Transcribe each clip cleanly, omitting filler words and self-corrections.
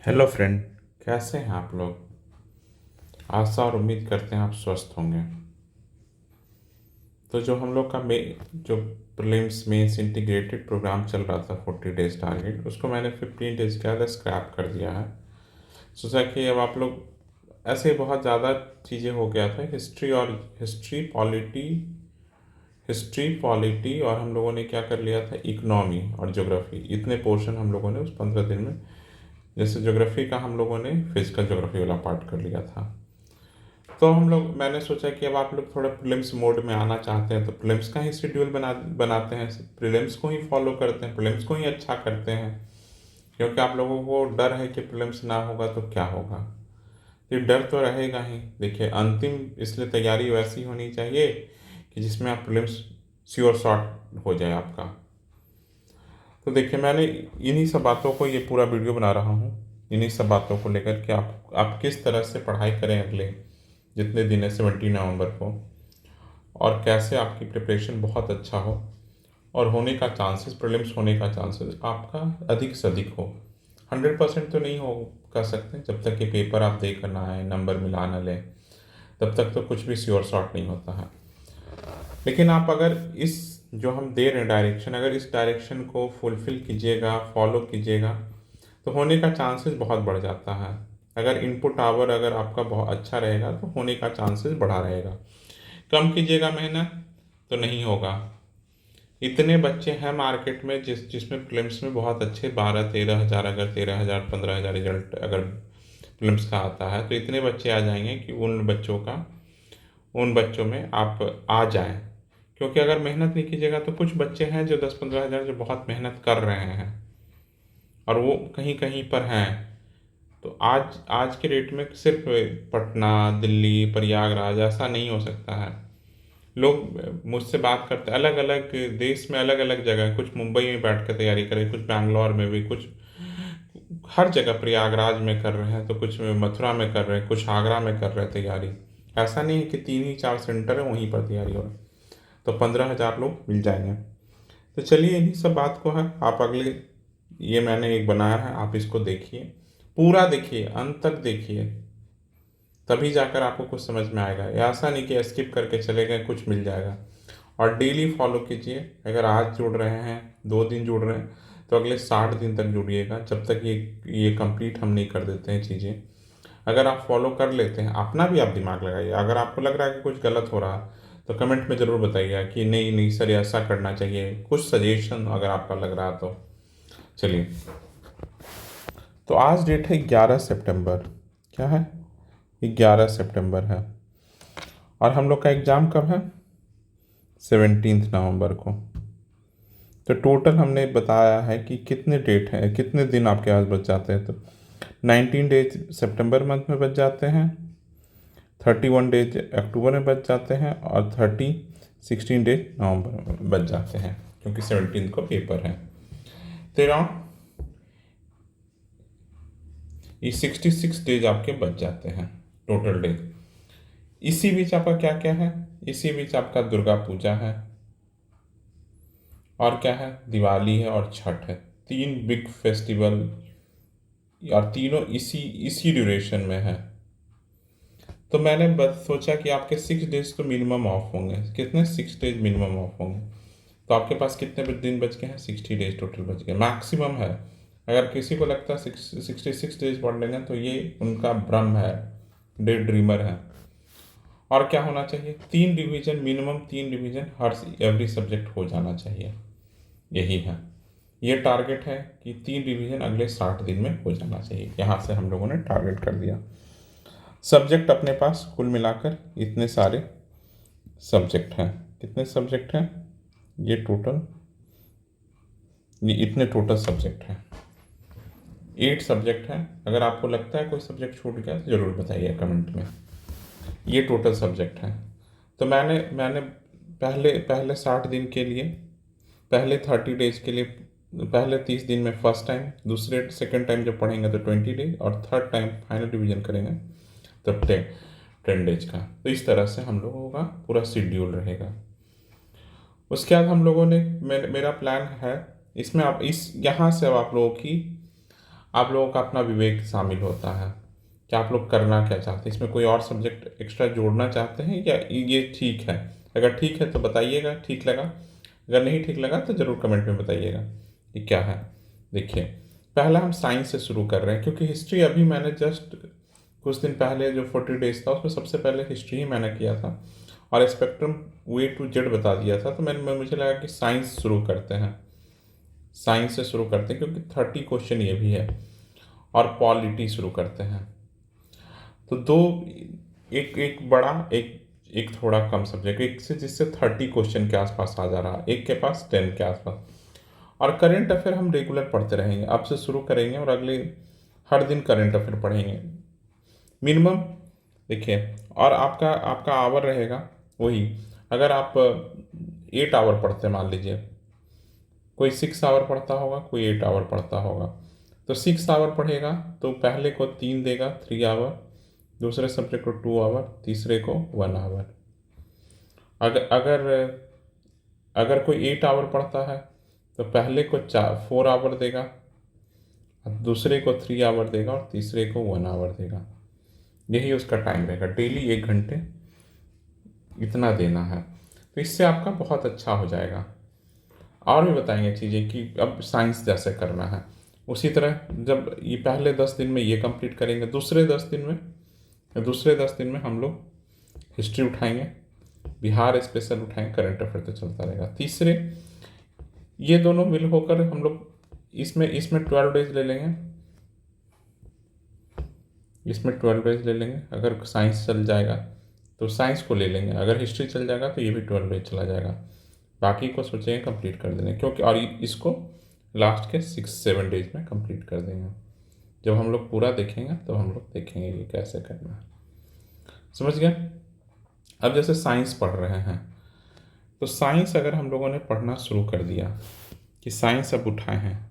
Hello friend. कैसे हैं आप लोग? आशा और उम्मीद करते हैं आप स्वस्थ होंगे। तो जो हम लोग का जो प्रीलिम्स मेंस इंटीग्रेटेड प्रोग्राम चल रहा था 40 डेज टारगेट, उसको मैंने 15 डेज के बाद स्क्रैप कर दिया है। सोचा कि अब आप लोग ऐसे बहुत ज़्यादा चीज़ें हो गया था, हिस्ट्री पॉलिटी और हम लोगों ने क्या कर लिया था, इकोनॉमी और ज्योग्राफी। इतने पोर्शन हम लोगों ने उस 15 दिन में, जैसे ज्योग्राफी का हम लोगों ने फिजिकल ज्योग्राफी वाला पार्ट कर लिया था। तो मैंने सोचा कि अब आप लोग थोड़ा प्रीलिम्स मोड में आना चाहते हैं तो प्रीलिम्स का ही शेड्यूल बनाते हैं, प्रीलिम्स को ही फॉलो करते हैं, प्रीलिम्स को ही अच्छा करते हैं। क्योंकि आप लोगों को डर है कि प्रीलिम्स ना होगा तो क्या होगा। ये डर तो रहेगा ही। देखिए, अंतिम इसलिए तैयारी वैसी होनी चाहिए कि जिसमें आप प्रीलिम्स श्योर शॉट हो जाए आपका। तो देखिए, मैंने इन्हीं सब बातों को, ये पूरा वीडियो बना रहा हूँ इन्हीं सब बातों को लेकर कि आप किस तरह से पढ़ाई करें अगले जितने दिन है 17 नवंबर को, और कैसे आपकी प्रिपरेशन बहुत अच्छा हो और होने का चांसेस, प्रीलिम्स होने का चांसेस आपका अधिक से अधिक हो। 100% तो नहीं हो कर सकते, जब तक ये पेपर आप दे कर ना आए, नंबर मिला ना लें, तब तक तो कुछ भी श्योर शॉट नहीं होता है। लेकिन आप अगर इस जो हम दे रहे हैं डायरेक्शन, अगर इस डायरेक्शन को फुलफिल कीजिएगा, फॉलो कीजिएगा, तो होने का चांसेस बहुत बढ़ जाता है। अगर इनपुट आवर अगर आपका बहुत अच्छा रहेगा तो होने का चांसेस बढ़ा रहेगा। कम कीजिएगा मेहनत तो नहीं होगा। इतने बच्चे हैं मार्केट में जिसमें प्रीलिम्स में बहुत अच्छे 12-13 हज़ार, अगर 13 हज़ार 15 हज़ार रिजल्ट अगर प्रीलिम्स का आता है तो इतने बच्चे आ जाएंगे कि उन बच्चों में आप आ जाएं। क्योंकि अगर मेहनत नहीं कीजिएगा तो कुछ बच्चे हैं जो 10-15 हज़ार जो बहुत मेहनत कर रहे हैं और वो कहीं कहीं पर हैं। तो आज आज के डेट में सिर्फ पटना, दिल्ली, प्रयागराज ऐसा नहीं हो सकता है। लोग मुझसे बात करते, अलग अलग देश में अलग अलग जगह, कुछ मुंबई में बैठ कर तैयारी कर रहे, कुछ बैंगलोर में भी, कुछ हर जगह प्रयागराज में कर रहे हैं, तो कुछ मथुरा में कर रहे हैं, कुछ आगरा में कर रहे हैं तैयारी। ऐसा नहीं है कि 3 ही 4 सेंटर है वहीं पर तैयारी हो रही। तो 15 हज़ार लोग मिल जाएंगे। तो चलिए, इन्हीं सब बात को है आप अगले, ये मैंने एक बनाया है, आप इसको देखिए, पूरा देखिए, अंत तक देखिए, तभी जाकर आपको कुछ समझ में आएगा। ऐसा नहीं कि स्किप करके चले गए कुछ मिल जाएगा। और डेली फॉलो कीजिए। अगर आज जुड़ रहे हैं, 2 दिन जुड़ रहे हैं, तो अगले 60 दिन तक जुड़िएगा, जब तक ये कंप्लीट हम नहीं कर देते हैं चीज़ें। अगर आप फॉलो कर लेते हैं, अपना भी आप दिमाग लगाइए। अगर आपको लग रहा है कि कुछ गलत हो रहा है तो कमेंट में ज़रूर बताइए कि नहीं नहीं सर, ऐसा करना चाहिए, कुछ सजेशन अगर आपका लग रहा तो। चलिए, तो आज डेट है 11 सितंबर। क्या है? 11 सितंबर है। और हम लोग का एग्ज़ाम कब है? 17 नवंबर को। तो टोटल हमने बताया है कि कितने डेट हैं, कितने दिन आपके पास बच जाते हैं। तो 19 डेज सितंबर मंथ में बच जाते हैं, 31 डेज अक्टूबर में बच जाते हैं, और 16 डेज नवंबर में बच जाते हैं, क्योंकि 17 को पेपर है। तो अराउंड ये 66 डेज आपके बच जाते हैं टोटल डेज। इसी बीच आपका क्या क्या है? इसी बीच आपका दुर्गा पूजा है, और क्या है, दिवाली है और छठ है। 3 बिग फेस्टिवल, और तीनों इसी इसी ड्यूरेशन में है। तो मैंने बस सोचा कि आपके 6 डेज तो मिनिमम ऑफ होंगे। कितने? 6 डेज मिनिमम ऑफ होंगे। तो आपके पास कितने दिन बच गए हैं? 60 डेज टोटल बच गए, मैक्सिमम है। अगर किसी को लगता है 66 डेज पढ़ लेंगे तो ये उनका भ्रम है, डे ड्रीमर है। और क्या होना चाहिए? 3 रिवीजन, मिनिमम 3 रिवीजन हर एवरी सब्जेक्ट हो जाना चाहिए। यही है, ये टारगेट है कि 3 रिवीजन अगले 60 दिन में हो जाना चाहिए। यहाँ से हम लोगों ने टारगेट कर दिया। सब्जेक्ट अपने पास कुल मिलाकर इतने सारे सब्जेक्ट हैं। कितने सब्जेक्ट हैं? ये टोटल, ये इतने टोटल सब्जेक्ट हैं। 8 सब्जेक्ट हैं। अगर आपको लगता है कोई सब्जेक्ट छूट गया तो ज़रूर बताइए कमेंट में। ये टोटल सब्जेक्ट हैं। तो मैंने पहले पहले 60 दिन के लिए, पहले 30 डेज के लिए, पहले 30 दिन में फर्स्ट टाइम, दूसरे सेकंड टाइम जब पढ़ेंगे तो 20 डेज, और थर्ड टाइम फाइनल रिवीजन करेंगे तो 10 डेज का। तो इस तरह से हम लोगों का पूरा शेड्यूल रहेगा। उसके बाद हम लोगों ने, मेरा प्लान है इसमें, आप इस यहाँ से अब आप लोगों की आप लोगों का अपना विवेक शामिल होता है कि आप लोग करना क्या चाहते हैं, इसमें कोई और सब्जेक्ट एक्स्ट्रा जोड़ना चाहते हैं या ये ठीक है। अगर ठीक है तो बताइएगा, ठीक लगा, अगर नहीं ठीक लगा तो ज़रूर कमेंट में बताइएगा कि क्या है। देखिए, पहला हम साइंस से शुरू कर रहे हैं, क्योंकि हिस्ट्री अभी मैंने जस्ट कुछ दिन पहले जो 40 डेज था उसमें सबसे पहले हिस्ट्री ही मैंने किया था और स्पेक्ट्रम A to Z बता दिया था। तो मुझे लगा कि साइंस शुरू करते हैं, साइंस से शुरू करते हैं, क्योंकि 30 क्वेश्चन ये भी है। और पॉलिटी शुरू करते हैं। तो दो, एक एक बड़ा, एक एक थोड़ा कम सब्जेक्ट, एक से जिससे 30 क्वेश्चन के आसपास आ जा रहा, एक के पास 10 के आसपास। और करेंट अफेयर हम रेगुलर पढ़ते रहेंगे, अब से शुरू करेंगे और अगले हर दिन करेंट अफेयर पढ़ेंगे मिनिमम। देखिए, और आपका आपका आवर रहेगा वही, अगर आप 8 आवर पढ़ते हैं, मान लीजिए कोई 6 आवर पढ़ता होगा, कोई 8 आवर पढ़ता होगा, तो 6 आवर पढ़ेगा तो पहले को 3 देगा, 3 आवर, दूसरे सब्जेक्ट को 2 आवर, तीसरे को 1 आवर। अगर अगर अगर कोई 8 आवर पढ़ता है तो पहले को 4 आवर देगा, दूसरे को 3 आवर देगा और तीसरे को 1 आवर देगा। यही उसका टाइम रहेगा, डेली 1 घंटे इतना देना है। तो इससे आपका बहुत अच्छा हो जाएगा। और भी बताएंगे चीज़ें कि अब साइंस जैसे करना है उसी तरह। जब ये पहले 10 दिन में ये कंप्लीट करेंगे, दूसरे 10 दिन में हम लोग हिस्ट्री उठाएंगे, बिहार स्पेशल उठाएंगे, करंट अफेयर तो चलता रहेगा। तीसरे, ये दोनों मिल होकर हम लोग इसमें 12 डेज ले लेंगे, इसमें 12 डेज ले लेंगे। अगर साइंस चल जाएगा तो साइंस को ले लेंगे, अगर हिस्ट्री चल जाएगा तो ये भी 12 डेज चला जाएगा। बाकी को सोचेंगे कंप्लीट कर देंगे, क्योंकि और इसको लास्ट के 6-7 डेज में कंप्लीट कर देंगे। जब हम लोग पूरा देखेंगे तो हम लोग देखेंगे ये कैसे करना है। समझ गए? अब जैसे साइंस पढ़ रहे हैं तो साइंस अगर हम लोगों ने पढ़ना शुरू कर दिया कि साइंस अब उठाए हैं,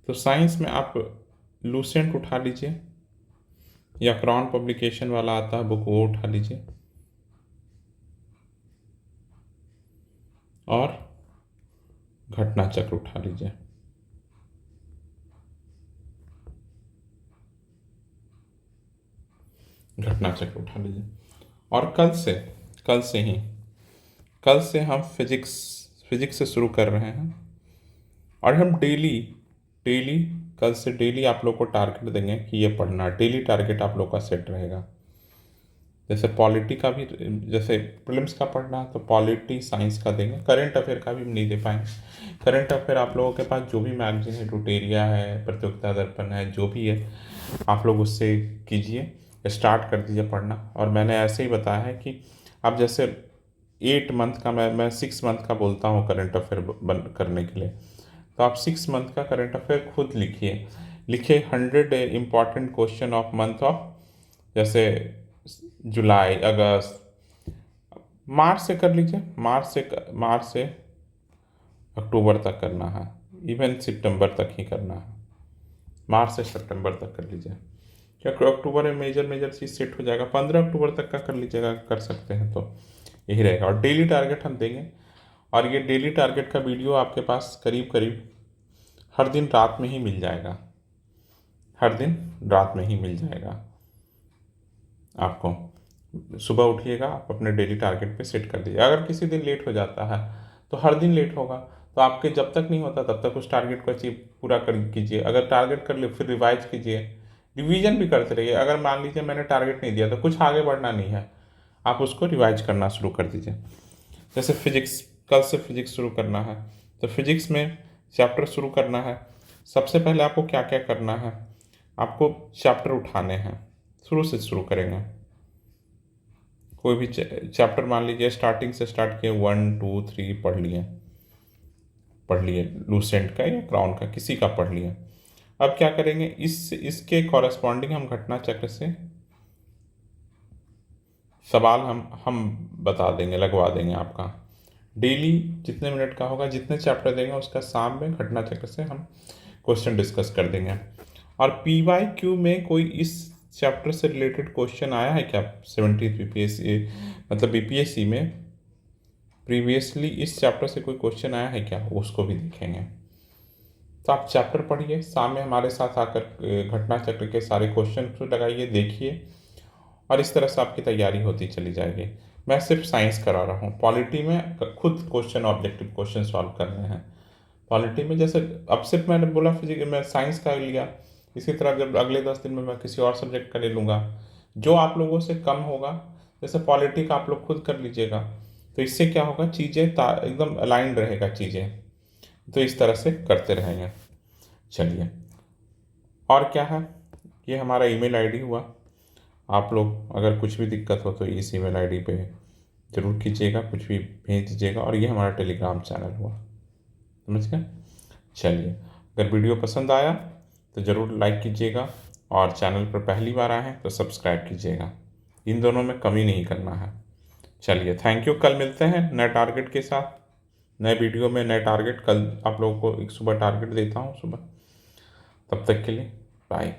तो साइंस में आप लूसेंट उठा लीजिए या क्रॉन पब्लिकेशन वाला आता है बुक, वो उठा लीजिए और घटना चक्र उठा लीजिए। घटना चक्र उठा लीजिए। और कल से हम फिजिक्स से शुरू कर रहे हैं और हम डेली डेली कल से डेली आप लोग को टारगेट देंगे कि ये पढ़ना। डेली टारगेट आप लोग का सेट रहेगा। जैसे पॉलिटी का भी, जैसे प्रीलिम्स का पढ़ना तो पॉलिटी साइंस का देंगे। करंट अफेयर का भी नहीं दे पाएंगे। करंट अफेयर आप लोगों के पास जो भी मैगजीन है, टुटेरिया है, प्रतियोगिता दर्पण है, जो भी है आप लोग उससे कीजिए, स्टार्ट कर दीजिए पढ़ना। और मैंने ऐसे ही बताया है कि अब जैसे 8 मंथ का, मैं 6 मंथ का बोलता हूँ करंट अफेयर बन करने के लिए, तो आप 6 मंथ का करंट अफेयर खुद लिखिए 100 important question of month of, जैसे जुलाई, अगस्त, मार्च से कर लीजिए, मार्च से अक्टूबर तक करना है, इवन सितंबर तक ही करना है। मार्च से सितंबर तक कर लीजिए, क्योंकि अक्टूबर में मेजर चीज़ सेट हो जाएगा। 15 अक्टूबर तक का कर लीजिएगा, कर सकते हैं तो यही रहेगा। और डेली टारगेट हम देंगे, और ये डेली टारगेट का वीडियो आपके पास करीब करीब हर दिन रात में ही मिल जाएगा, हर दिन रात में ही मिल जाएगा आपको। सुबह उठिएगा, आप अपने डेली टारगेट पे सेट कर दीजिए। अगर किसी दिन लेट हो जाता है तो हर दिन लेट होगा, तो आपके जब तक नहीं होता तब तक उस टारगेट को पूरा कर कीजिए। अगर टारगेट कर ले फिर रिवाइज कीजिए, रिवीजन भी करते रहिए। अगर मान लीजिए मैंने टारगेट नहीं दिया तो कुछ आगे बढ़ना नहीं है, आप उसको रिवाइज करना शुरू कर दीजिए। जैसे फिजिक्स, कल से फिजिक्स शुरू करना है तो फिजिक्स में चैप्टर शुरू करना है। सबसे पहले आपको क्या क्या करना है, आपको चैप्टर उठाने हैं, शुरू से शुरू करेंगे। कोई भी चैप्टर मान लीजिए स्टार्टिंग से स्टार्ट किए, 1 2 3 पढ़ लिए लूसेंट का या क्राउन का, किसी का पढ़ लिए। अब क्या करेंगे, इसके कॉरेस्पॉन्डिंग हम घटना चक्र से सवाल हम बता देंगे, लगवा देंगे आपका। डेली जितने मिनट का होगा, जितने चैप्टर देंगे उसका शाम में घटना चक्र से हम क्वेश्चन डिस्कस कर देंगे। और PYQ में कोई इस चैप्टर से रिलेटेड क्वेश्चन आया है क्या 73 BPSC, मतलब BPSC में प्रीवियसली इस चैप्टर से कोई क्वेश्चन आया है क्या, उसको भी देखेंगे। तो आप चैप्टर पढ़िए, शाम में हमारे साथ आकर घटना चक्र के सारे क्वेश्चन लगाइए, देखिए, और इस तरह से आपकी तैयारी होती चली जाएगी। मैं सिर्फ साइंस करा रहा हूँ, पॉलिटी में खुद क्वेश्चन ऑब्जेक्टिव क्वेश्चन सॉल्व करने हैं। पॉलिटी में जैसे अब सिर्फ मैंने बोला फिजिक्स में साइंस का लिया, इसी तरह जब अगले 10 दिन में मैं किसी और सब्जेक्ट का ले लूँगा जो आप लोगों से कम होगा। जैसे पॉलिटी का आप लोग खुद कर लीजिएगा, तो इससे क्या होगा, चीज़ें एकदम अलाइंड रहेगा चीज़ें, तो इस तरह से करते रहेंगे। चलिए, और क्या है, ये हमारा ईमेल आईडी हुआ। आप लोग अगर कुछ भी दिक्कत हो तो इस ईमेल आईडी पे ज़रूर कीजिएगा, कुछ भी भेज दीजिएगा। और ये हमारा टेलीग्राम चैनल हुआ, समझ गए। चलिए, अगर वीडियो पसंद आया तो ज़रूर लाइक कीजिएगा, और चैनल पर पहली बार आए हैं तो सब्सक्राइब कीजिएगा। इन दोनों में कमी नहीं करना है। चलिए, थैंक यू। कल मिलते हैं नए टारगेट के साथ, नए वीडियो में नए टारगेट। कल आप लोगों को एक सुबह टारगेट देता हूँ सुबह। तब तक के लिए बाय।